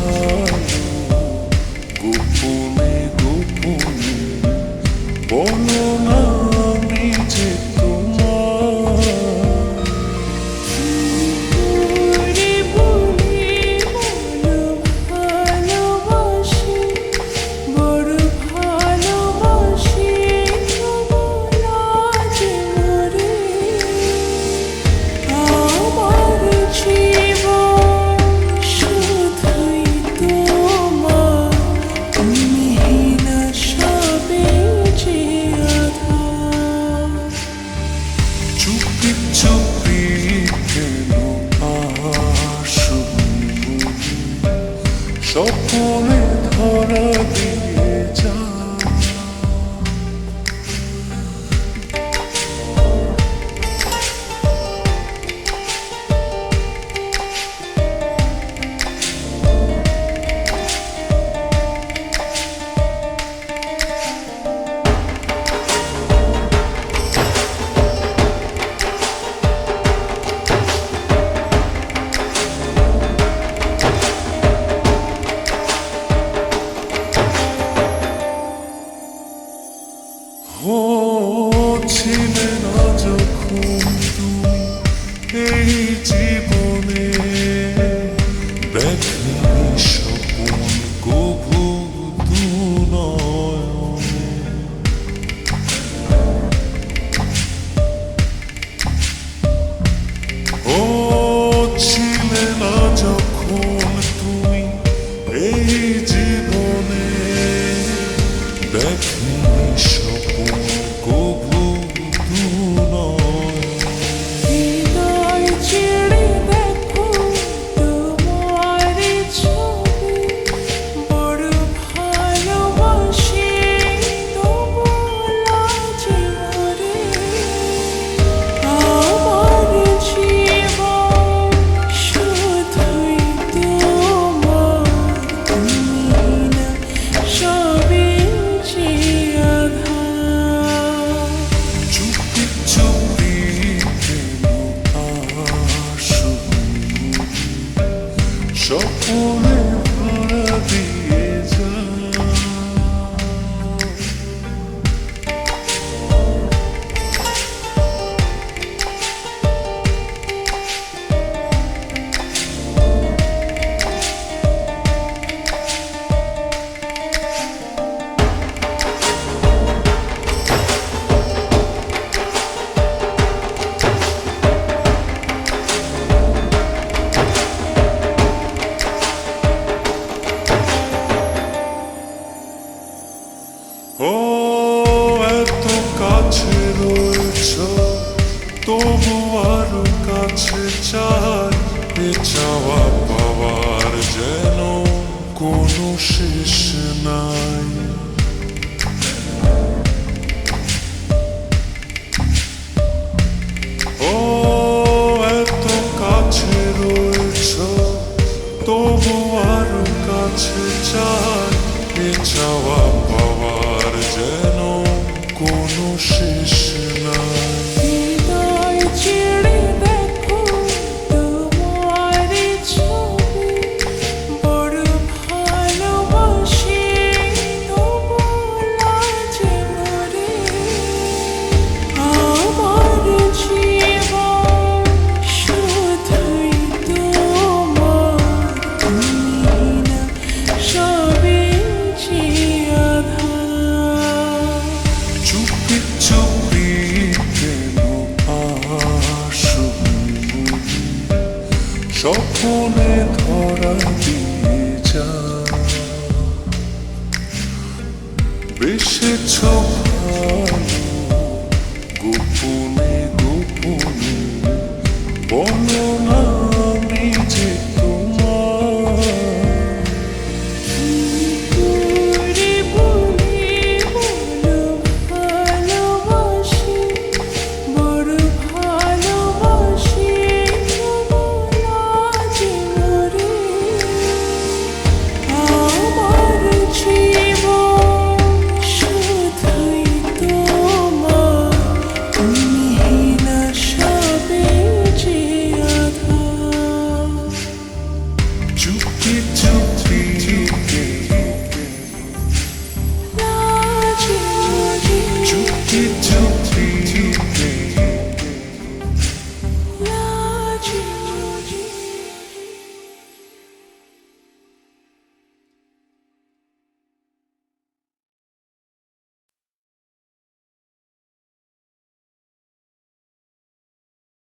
ভালো, গোপনে গোপনে বলো না আমি যে স্বপ্নে ধরা দিয়ে যা। ছিলে না যখন তুমি এই জীবনে, দেখনি স্বপন কভু দু নয়নে। ও ছিলে না যখন তুমি এই জীবনে, দেখনি স্বপন কভু দু নয়নে। স্বপ্নে ভরা দিয়ে যা। ও এত কাছে রয়েছ, তবু আরো কাছে চাই, এ চাওয়া পাওয়ার যেন কোনো শেষ নাই। ও এত কাছে রয়েছ, তবু আরো কাছে চাই, এ চাওয়া পাওয়ার যেন কোনো শেষ নাই। স্বপ্নে ধরা দিয়ে যা, বেসেছ